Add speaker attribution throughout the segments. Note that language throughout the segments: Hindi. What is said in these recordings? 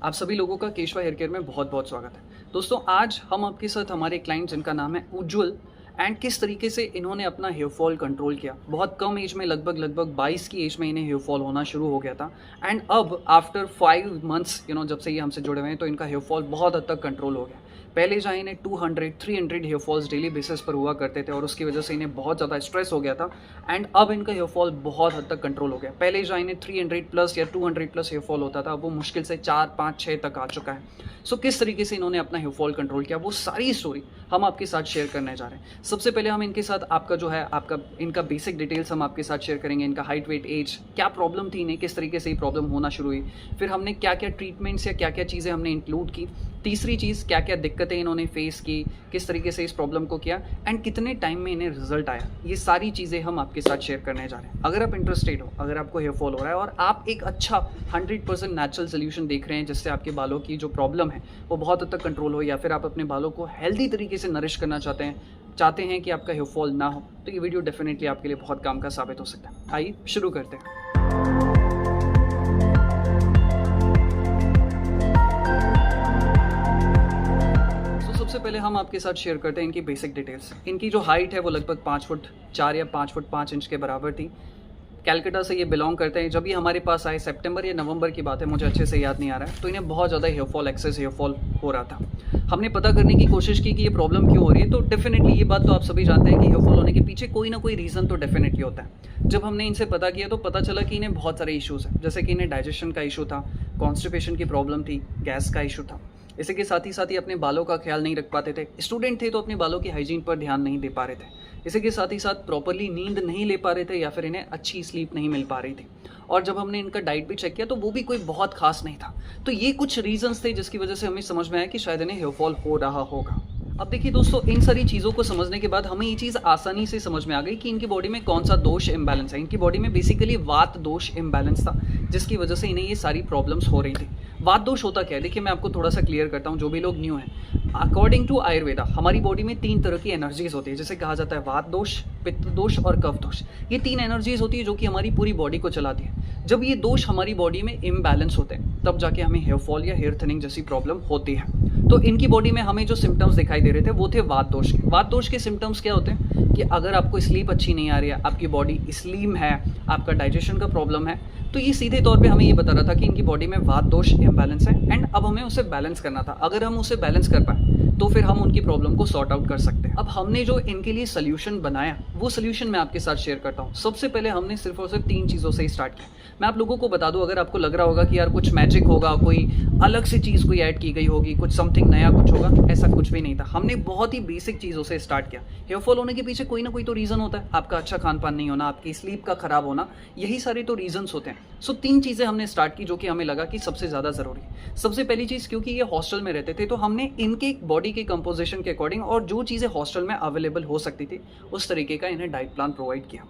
Speaker 1: आप सभी लोगों का केशवा हेयर केयर में बहुत बहुत स्वागत है। दोस्तों, आज हम आपके साथ हमारे क्लाइंट जिनका नाम है उज्ज्वल एंड किस तरीके से इन्होंने अपना हेयर फॉल कंट्रोल किया। बहुत कम एज में, लगभग 22 की एज में इन्हें हेयर फॉल होना शुरू हो गया था एंड अब आफ्टर 5 मंथ्स जब से ये हमसे जुड़े हुए हैं तो इनका हेयर फॉल बहुत हद तक कंट्रोल हो गया। पहले जहाँ इन्हें 200-300 हेयर फॉल्स डेली बेसिस पर हुआ करते थे और उसकी वजह से इन्हें बहुत ज़्यादा स्ट्रेस हो गया था एंड अब इनका हेयर फॉल बहुत हद तक कंट्रोल हो गया। पहले जहाँ इन्हें 300 प्लस या 200 प्लस हेयर फॉल होता था, अब वो मुश्किल से 4, 5, 6 तक आ चुका है। सो किस तरीके से इन्होंने अपना हेयर फॉल कंट्रोल किया, वो सारी स्टोरी हम आपके साथ शेयर करने जा रहे हैं। सबसे पहले हम इनके साथ इनका बेसिक डिटेल्स हम आपके साथ शेयर करेंगे। इनका हाइट, वेट, एज, क्या प्रॉब्लम थी इन्हें, किस तरीके से ये प्रॉब्लम होना शुरू हुई, फिर हमने क्या क्या ट्रीटमेंट्स या क्या क्या चीज़ें हमने इंक्लूड की, तीसरी चीज़ क्या क्या दिक्कतें इन्होंने फेस की, किस तरीके से इस प्रॉब्लम को किया एंड कितने टाइम में इन्हें रिजल्ट आया। ये सारी चीज़ें हम आपके साथ शेयर करने जा रहे हैं। अगर आप इंटरेस्टेड हो, अगर आपको हेयर फॉल हो रहा है और आप एक अच्छा 100% नेचुरल सोल्यूशन देख रहे हैं जिससे आपके बालों की जो प्रॉब्लम है वो बहुत हद तक कंट्रोल हो, या फिर आप अपने बालों को हेल्दी तरीके से नरिश करना चाहते हैं कि आपका हेयर फॉल ना हो, तो ये वीडियो डेफिनेटली आपके लिए बहुत काम का साबित हो सकता है। आइए शुरू करते हैं। सबसे पहले हम आपके साथ शेयर करते हैं इनकी बेसिक डिटेल्स। इनकी जो हाइट है वो लगभग 5 फुट 4 या 5 फुट 5 इंच के बराबर थी। कैलकाटा से ये बिलोंग करते हैं। जब ये हमारे पास आए, सितंबर या नवंबर की बात है, मुझे अच्छे से याद नहीं आ रहा है, तो इन्हें बहुत ज़्यादा hair fall, excess hair fall हो रहा था। हमने पता करने की कोशिश की कि ये प्रॉब्लम क्यों हो रही है, तो डेफिनेटली ये बात तो आप सभी जानते हैं कि हेयर फॉल होने के पीछे कोई ना कोई रीज़न तो डेफिनेटली होता है। जब हमने इनसे पता किया तो पता चला कि इन्हें बहुत सारे इशूज़ हैं, जैसे कि इन्हें डाइजेशन का इशू था, कॉन्स्टिपेशन की प्रॉब्लम थी, गैस का इशू था। इसी के साथ ही अपने बालों का ख्याल नहीं रख पाते थे। स्टूडेंट थे तो अपने बालों की हाइजीन पर ध्यान नहीं दे पा रहे थे। इसी के साथ ही प्रॉपरली नींद नहीं ले पा रहे थे या फिर इन्हें अच्छी स्लीप नहीं मिल पा रही थी। और जब हमने इनका डाइट भी चेक किया तो वो भी कोई बहुत खास नहीं था। तो ये कुछ रीजंस थे जिसकी वजह से हमें समझ में आया कि शायद इन्हें हेयर फॉल हो रहा होगा। अब देखिए दोस्तों, इन सारी चीज़ों को समझने के बाद हमें ये चीज़ आसानी से समझ में आ गई कि इनकी बॉडी में कौन सा दोष इम्बैलेंस है। इनकी बॉडी में बेसिकली वात दोष इम्बैलेंस था, जिसकी वजह से इन्हें ये सारी प्रॉब्लम्स हो रही थी। वात दोष होता क्या है, देखिए मैं आपको थोड़ा सा क्लियर करता हूँ जो भी लोग न्यू हैं। अकॉर्डिंग टू आयुर्वेदा हमारी बॉडी में 3 तरह की एनर्जीज होती है, जैसे कहा जाता है वात दोष, पित्त दोष और कफ दोष। ये 3 एनर्जीज होती है जो कि हमारी पूरी बॉडी को चलाती है। जब ये दोष हमारी बॉडी में इम्बैलेंस होते हैं तब जाके हमें हेयर फॉल या हेयर थिनिंग जैसी प्रॉब्लम होती है। तो इनकी बॉडी में हमें जो सिम्टम्स दिखाई दे रहे थे वो थे वात दोष के। वात दोष के सिम्टम्स क्या होते हैं कि अगर आपको स्लीप अच्छी नहीं आ रही है, आपकी बॉडी स्लिम है, आपका डाइजेशन का प्रॉब्लम है, तो ये सीधे तौर पे हमें ये बता रहा था कि इनकी बॉडी में वात दोष इम्बैलेंस है एंड अब हमें उसे बैलेंस करना था। अगर हम उसे बैलेंस कर पाए तो फिर हम उनकी प्रॉब्लम को सॉर्ट आउट कर सकते हैं। अब हमने जो इनके लिए सोल्यूशन बनाया वो सोल्यूशन मैं आपके साथ शेयर करता हूँ। सबसे पहले हमने सिर्फ और सिर्फ 3 चीज़ों से ही स्टार्ट किया। मैं आप लोगों को बता दूं, अगर आपको लग रहा होगा कि यार कुछ मैजिक होगा, कोई अलग सी चीज़ कोई ऐड की गई होगी, कुछ समथिंग नया कुछ होगा, ऐसा कुछ भी नहीं था। हमने बहुत ही बेसिक चीज़ों से स्टार्ट किया। हेयर फॉल होने के पीछे कोई ना कोई तो रीज़न होता है। आपका अच्छा खान पान नहीं होना, आपकी स्लीप का खराब होना, यही सारे तो रीजंस होते हैं। सो 3 चीज़ें हमने स्टार्ट की जो कि हमें लगा कि सबसे ज़्यादा ज़रूरी है। सबसे पहली चीज़, क्योंकि ये हॉस्टल में रहते थे तो हमने इनके बॉडी के कंपोजिशन के अकॉर्डिंग और जो चीज़ें हॉस्टल में अवेलेबल हो सकती थी उस तरीके का इन्हें डाइट प्लान प्रोवाइड किया,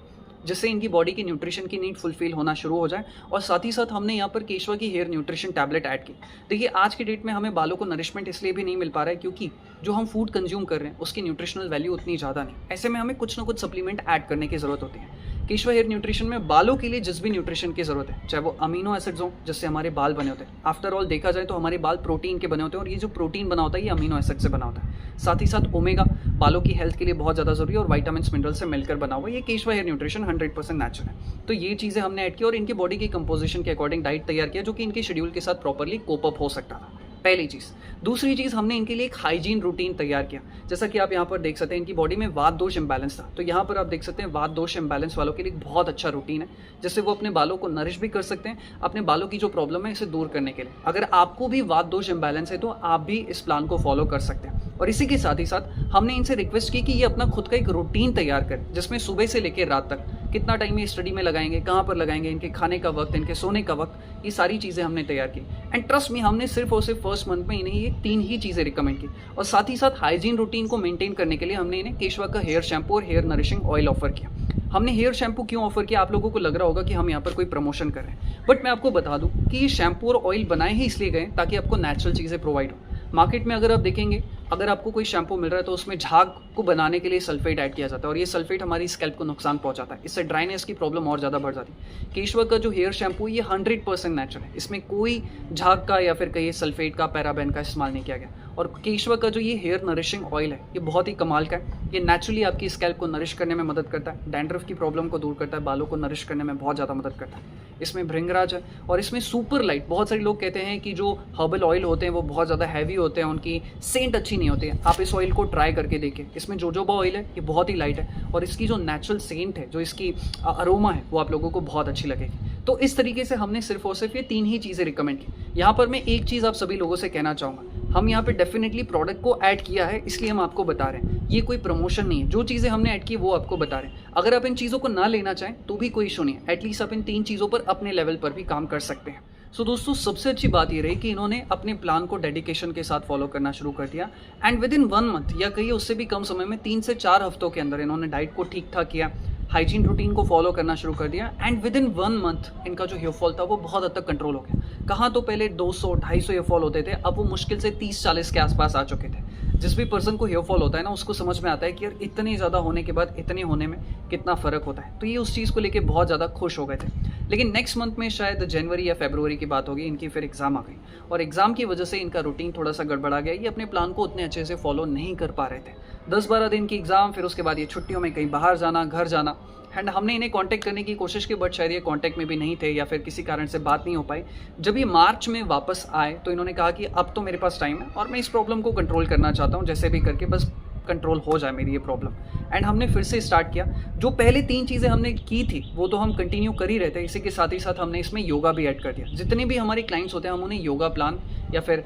Speaker 1: जिससे इनकी बॉडी की न्यूट्रिशन की नीड फुलफिल होना शुरू हो जाए। और साथ ही साथ हमने यहाँ पर केशवा की हेयर न्यूट्रिशन टैबलेट ऐड की। देखिए आज की डेट में हमें बालों को नरिशमेंट इसलिए भी नहीं मिल पा रहा है क्योंकि जो हम फूड कंज्यूम कर रहे हैं उसकी न्यूट्रिशनल वैल्यू उतनी ज़्यादा नहीं। ऐसे में हमें कुछ ना कुछ सप्लीमेंट ऐड करने की ज़रूरत होती है। केशवा हेयर न्यूट्रिशन में बालों के लिए जिस भी न्यूट्रिशन की ज़रूरत है, चाहे वो अमीनो एसिड्स हों जिससे हमारे बाल बने होते हैं। आफ्टर ऑल देखा जाए तो हमारे बाल प्रोटीन के बने होते हैं और ये जो प्रोटीन बना होता है ये अमीनो एसिड से बना होता है। साथ ही साथ ओमेगा बालों की हेल्थ के लिए बहुत ज़्यादा जरूरी है और विटामिन मिनरल से मिलकर बना हुआ ये केशवा हेयर न्यूट्रिशन 100% नेचुरल है। तो ये चीज़ें हमने ऐड की और इनकी बॉडी की कंपोजिशन के अकॉर्डिंग डाइट तैयार किया जो कि इनके शेड्यूल के साथ प्रॉपरली कोप अप हो सकता था। पहली चीज़। दूसरी चीज़, हमने इनके लिए एक हाइजीन रूटीन तैयार किया। जैसा कि आप यहाँ पर देख सकते हैं इनकी बॉडी में वात दोष इम्बैलेंस था, तो यहाँ पर आप देख सकते हैं वात दोष इम्बैलेंस वालों के लिए एक बहुत अच्छा रूटीन है जिससे वो अपने बालों को नरिश भी कर सकते हैं, अपने बालों की जो प्रॉब्लम है इसे दूर करने के लिए। अगर आपको भी वात दोष इम्बैलेंस है तो आप भी इस प्लान को फॉलो कर सकते हैं। और इसी के साथ ही साथ हमने इनसे रिक्वेस्ट की कि ये अपना खुद का एक रूटीन तैयार करें जिसमें सुबह से लेकर रात तक कितना टाइम ये स्टडी में लगाएंगे, कहाँ पर लगाएंगे, इनके खाने का वक्त, इनके सोने का वक्त, ये सारी चीज़ें हमने तैयार की। एंड ट्रस्ट में हमने सिर्फ और सिर्फ फर्स्ट मंथ में इन्हें ये 3 ही चीज़ें रिकमेंड की। और साथ ही साथ हाइजीन रूटीन को मेंटेन करने के लिए हमने इन्हें केशवा का हेयर शैम्पू और हेयर नरिशिंग ऑयल ऑफर किया। हमने हेयर शैम्पू क्यों ऑफर किया, आप लोगों को लग रहा होगा कि हम यहाँ पर कोई प्रमोशन कर रहे हैं, बट मैं आपको बता दूं कि ये शैम्पू और ऑयल बनाए ही इसलिए गए ताकि आपको नेचुरल चीज़ें प्रोवाइड हो। मार्केट में अगर आप देखेंगे अगर आपको कोई शैम्पू मिल रहा है तो उसमें झाग को बनाने के लिए सल्फेट ऐड किया जाता है और ये सल्फेट हमारी स्कैल्प को नुकसान पहुंचाता है। इससे ड्राइनेस की प्रॉब्लम और ज़्यादा बढ़ जाती है। केशवा का जो हेयर शैम्पू ये 100% नेचुरल है, इसमें कोई झाग का या फिर कहीं सल्फेट का, पैराबेन का इस्तेमाल नहीं किया गया। और केशवा का जो ये हेयर नरिशिंग ऑयल है ये बहुत ही कमाल का है। ये नेचुरली आपकी स्कैल्प को नरिश करने में मदद करता है, डैंड्रफ की प्रॉब्लम को दूर करता है, बालों को नरिश करने में बहुत ज़्यादा मदद करता है। इसमें भृंगराज है और इसमें सुपर लाइट। बहुत सारे लोग कहते हैं कि जो हर्बल ऑयल होते हैं वो बहुत ज़्यादा हैवी होते हैं, उनकी सेंट अच्छी नहीं होती है। आप इस ऑयल को ट्राई करके देखिए। इसमें जोजोबा ऑयल है, ये बहुत ही लाइट है और इसकी जो नेचुरल सेंट है, जो इसकी अरोमा है, वो आप लोगों को बहुत अच्छी लगेगी। तो इस तरीके से हमने सिर्फ और सिर्फ ये 3 ही चीज़ें रिकमेंड की। यहाँ पर मैं एक चीज़ आप सभी लोगों से कहना चाहूँगा, हम यहाँ पे डेफिनेटली प्रोडक्ट को ऐड किया है, इसलिए हम आपको बता रहे हैं। ये कोई प्रमोशन नहीं है, जो चीज़ें हमने ऐड की वो आपको बता रहे हैं। अगर आप इन चीज़ों को ना लेना चाहें तो भी कोई इशू नहीं है, एटलीस्ट आप इन 3 चीज़ों पर अपने लेवल पर भी काम कर सकते हैं। सो दोस्तों, सबसे अच्छी बात ये रही कि इन्होंने अपने प्लान को डेडिकेशन के साथ फॉलो करना शुरू कर दिया एंड विद इन 1 मंथ या कहीं उससे भी कम समय में 3 से 4 हफ्तों के अंदर इन्होंने डाइट को ठीक ठाक किया, हाइजीन रूटीन को फॉलो करना शुरू कर दिया एंड विद इन 1 मंथ इनका जो हेयर फॉल था वो बहुत हद तक कंट्रोल हो गया। कहाँ तो पहले 200-250 हेयर फॉल होते थे, अब वो मुश्किल से 30-40 के आसपास आ चुके थे। जिस भी पर्सन को हेयर फॉल होता है ना, उसको समझ में आता है कि यार इतने ज़्यादा होने के बाद इतने होने में कितना फ़र्क होता है। तो ये उस चीज़ को लेके बहुत ज़्यादा खुश हो गए थे। लेकिन नेक्स्ट मंथ में शायद जनवरी या फरवरी की बात होगी, इनकी फिर एग्ज़ाम आ गई और एग्ज़ाम की वजह से इनका रूटीन थोड़ा सा गड़बड़ा गया। ये अपने प्लान को उतने अच्छे से फॉलो नहीं कर पा रहे थे। 10-12 दिन की एग्ज़ाम, फिर उसके बाद ये छुट्टियों में कहीं बाहर जाना, घर जाना। एंड हमने इन्हें कांटेक्ट करने की कोशिश की बट शायद ये कांटेक्ट में भी नहीं थे या फिर किसी कारण से बात नहीं हो पाई। जब ये मार्च में वापस आए तो इन्होंने कहा कि अब तो मेरे पास टाइम है और मैं इस प्रॉब्लम को कंट्रोल करना चाहता हूँ, जैसे भी करके बस कंट्रोल हो जाए मेरी ये प्रॉब्लम। एंड हमने फिर से स्टार्ट किया। जो पहले 3 चीज़ें हमने की थी वो तो हम कंटिन्यू कर ही रहे थे, इसी के साथ ही साथ हमने इसमें योगा भी ऐड कर दिया। जितने भी हमारे क्लाइंट्स होते हैं हम उन्हें योगा प्लान या फिर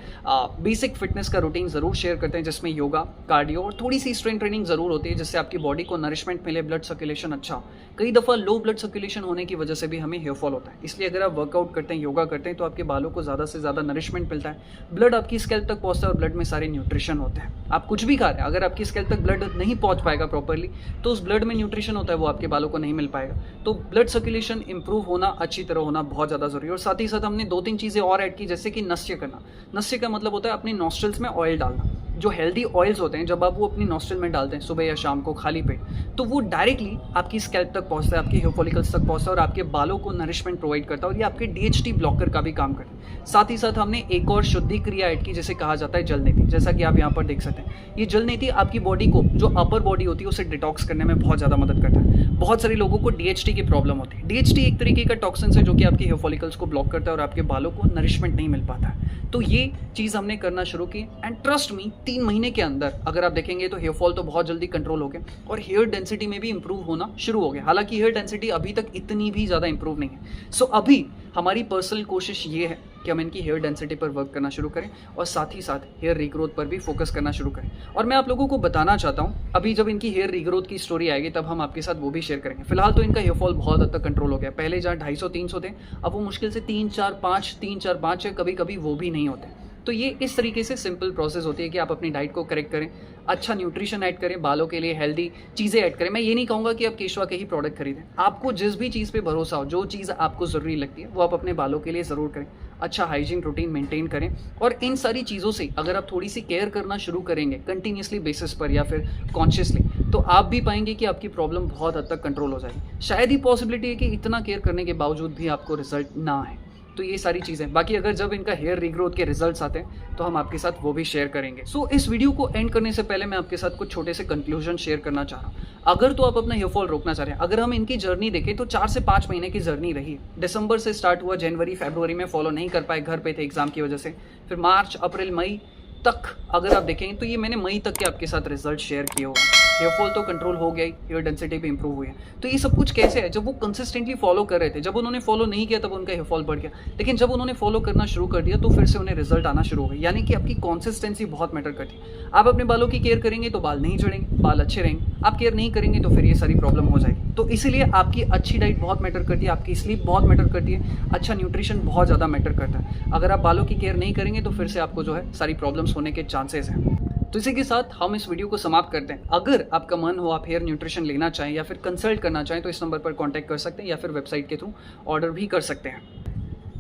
Speaker 1: बेसिक फिटनेस का रूटीन ज़रूर शेयर करते हैं, जिसमें योगा, कार्डियो और थोड़ी सी स्ट्रेंथ ट्रेनिंग ज़रूर होती है, जिससे आपकी बॉडी को नरिशमेंट मिले, ब्लड सर्कुलेशन अच्छा हो। कई दफ़ा लो ब्लड सर्कुलेशन होने की वजह से भी हमें हेयर फॉल होता है, इसलिए अगर आप वर्कआउट करते हैं, योगा करते हैं तो आपके बालों को ज़्यादा से ज़्यादा नरिशमेंट मिलता है, ब्लड आपकी स्कैल्प तक पहुँचता है और ब्लड में सारे न्यूट्रिशन होते हैं। आप कुछ भी खा रहे हैं, अगर आपकी स्कैल्प तक ब्लड नहीं पहुँच पाएगा प्रॉपरली तो उस ब्लड में न्यूट्रिशन होता है वो आपके बालों को नहीं मिल पाएगा। तो ब्लड सर्कुलेशन इंप्रूव होना, अच्छी तरह होना बहुत ज़्यादा ज़रूरी है। और साथ ही साथ हमने 2-3 चीज़ें और ऐड की, जैसे कि नस्य करना। नस्य का मतलब होता है अपने नॉस्ट्रल्स में ऑयल डालना। जो हेल्दी ऑयल्स होते हैं जब आप वो अपनी नॉस्ट्रल में डालते हैं सुबह या शाम को खाली पेट, तो वो डायरेक्टली आपकी स्कैल्प तक पहुंचता है, आपके हेयर फॉलिकल्स तक पहुंचता है और आपके बालों को नरिशमेंट प्रोवाइड करता है और ये आपके DHT ब्लॉकर का भी काम करता है। साथ ही साथ हमने एक और शुद्धि क्रिया ऐड की, जिसे कहा जाता है जल नीति। जैसा कि आप यहाँ पर देख सकते हैं, ये जल नीति आपकी बॉडी को, जो अपर बॉडी होती है, उसे डिटॉक्स करने में बहुत ज़्यादा मदद करता है। बहुत सारे लोगों को DHT की प्रॉब्लम होती है। DHT एक तरीके का टॉक्सिन है जो कि आपके हेयर फॉलिकल्स को ब्लॉक करता है और आपके बालों को नरिशमेंट नहीं मिल पाता है। तो ये चीज़ हमने करना शुरू की एंड ट्रस्ट मी 3 महीने के अंदर अगर आप देखेंगे तो हेयर फॉल तो बहुत जल्दी कंट्रोल हो गया और हेयर डेंसिटी में भी इंप्रूव होना शुरू हो गया। हालांकि हेयर डेंसिटी अभी तक इतनी भी ज़्यादा इंप्रूव नहीं है। सो अभी हमारी पर्सनल कोशिश ये है कि हम इनकी हेयर डेंसिटी पर वर्क करना शुरू करें और साथ ही साथ हेयर रीग्रोथ पर भी फोकस करना शुरू करें। और मैं आप लोगों को बताना चाहता हूँ, अभी जब इनकी हेयर रीग्रोथ की स्टोरी आएगी तब हम आपके साथ वो भी शेयर करेंगे। फिलहाल तो इनका हेयर फॉल बहुत हद तक कंट्रोल हो गया। पहले जहाँ 250-300 थे, अब वो मुश्किल से 3-4-5 है, कभी कभी वो भी नहीं होते। तो ये इस तरीके से सिंपल प्रोसेस होती है कि आप अपनी डाइट को करेक्ट करें, अच्छा न्यूट्रिशन ऐड करें, बालों के लिए हेल्दी चीज़ें ऐड करें। मैं ये नहीं कहूँगा कि आप केशवा के ही प्रोडक्ट खरीदें। आपको जिस भी चीज़ पे भरोसा हो, जो चीज़ आपको ज़रूरी लगती है वो आप अपने बालों के लिए ज़रूर करें। अच्छा हाइजीन रूटीन मेंटेन करें और इन सारी चीज़ों से अगर आप थोड़ी सी केयर करना शुरू करेंगे कंटिन्यूसली बेसिस पर या फिर कॉन्शियसली, तो आप भी पाएंगे कि आपकी प्रॉब्लम बहुत हद तक कंट्रोल हो जाएगी। शायद ही पॉसिबिलिटी है कि इतना केयर करने के बावजूद भी आपको रिजल्ट ना आए। तो ये सारी चीज़ें, बाकी अगर जब इनका हेयर रीग्रोथ के रिजल्ट्स आते हैं तो हम आपके साथ वो भी शेयर करेंगे। सो इस वीडियो को एंड करने से पहले मैं आपके साथ कुछ छोटे से कंक्लूजन शेयर करना चाह रहा हूँ। अगर तो आप अपना हेयर फॉल रोकना चाह रहे हैं, अगर हम इनकी जर्नी देखें तो 4 से 5 महीने की जर्नी रही। दिसंबर से स्टार्ट हुआ, जनवरी फरवरी में फॉलो नहीं कर पाए, घर पे थे एग्जाम की वजह से। फिर मार्च अप्रैल मई तक अगर आप देखें तो ये मैंने मई तक के आपके साथ रिजल्ट शेयर किए हुए हैं। हेयर फॉल तो कंट्रोल हो गया ही, हेयर डेंसिटी भी इंप्रूव हुई है। तो ये सब कुछ कैसे है? जब वो कंसिस्टेंटली फॉलो कर रहे थे। जब उन्होंने फॉलो नहीं किया तब उनका हेयर फॉल बढ़ गया, लेकिन जब उन्होंने फॉलो करना शुरू कर दिया तो फिर से उन्हें रिजल्ट आना शुरू हो गए। यानी कि आपकी कंसिस्टेंसी बहुत मैटर करती है। आप अपने बालों की केयर करेंगे तो बाल नहीं झड़ेंगे, बाल अच्छे रहेंगे। आप केयर नहीं करेंगे तो फिर ये सारी प्रॉब्लम हो जाएगी। तो इसीलिए आपकी अच्छी डाइट बहुत मैटर करती है, आपकी स्लीप बहुत मैटर करती है, अच्छा न्यूट्रिशन बहुत ज़्यादा मैटर करता है। अगर आप बालों की केयर नहीं करेंगे तो फिर से आपको जो है सारी प्रॉब्लम्स होने के चांसेस हैं। तो इसी के साथ हम इस वीडियो को समाप्त करते हैं। अगर आपका मन हो, आप हेयर न्यूट्रिशन लेना चाहें या फिर कंसल्ट करना चाहें तो इस नंबर पर कांटेक्ट कर सकते हैं या फिर वेबसाइट के थ्रू ऑर्डर भी कर सकते हैं।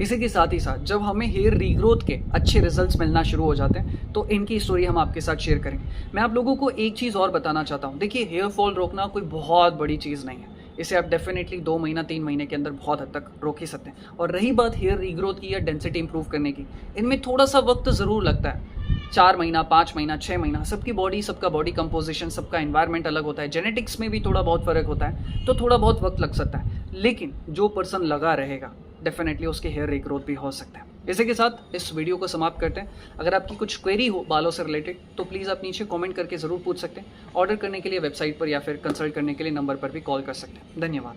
Speaker 1: इसी के साथ ही साथ जब हमें हेयर रीग्रोथ के अच्छे रिजल्ट्स मिलना शुरू हो जाते हैं तो इनकी स्टोरी हम आपके साथ शेयर करेंगे। मैं आप लोगों को एक चीज़ और बताना चाहता हूँ। देखिए, हेयर फॉल रोकना कोई बहुत बड़ी चीज़ नहीं है। इसे आप डेफिनेटली 2 महीना 3 महीने के अंदर बहुत हद तक रोक ही सकते हैं। और रही बात हेयर रीग्रोथ की या डेंसिटी इंप्रूव करने की, इनमें थोड़ा सा वक्त ज़रूर लगता है। 4 महीना, 5 महीना, 6 महीना, सबकी बॉडी, सबका बॉडी कंपोजिशन, सबका एनवायरनमेंट अलग होता है। जेनेटिक्स में भी थोड़ा बहुत फ़र्क होता है, तो थोड़ा बहुत वक्त लग सकता है। लेकिन जो पर्सन लगा रहेगा डेफिनेटली उसके हेयर रीग्रोथ भी हो सकता है। इसी के साथ इस वीडियो को समाप्त करते हैं। अगर आपकी कुछ क्वेरी हो बालों से रिलेटेड तो प्लीज़ आप नीचे कमेंट करके ज़रूर पूछ सकते हैं। ऑर्डर करने के लिए वेबसाइट पर या फिर कंसल्ट करने के लिए नंबर पर भी कॉल कर सकते हैं। धन्यवाद।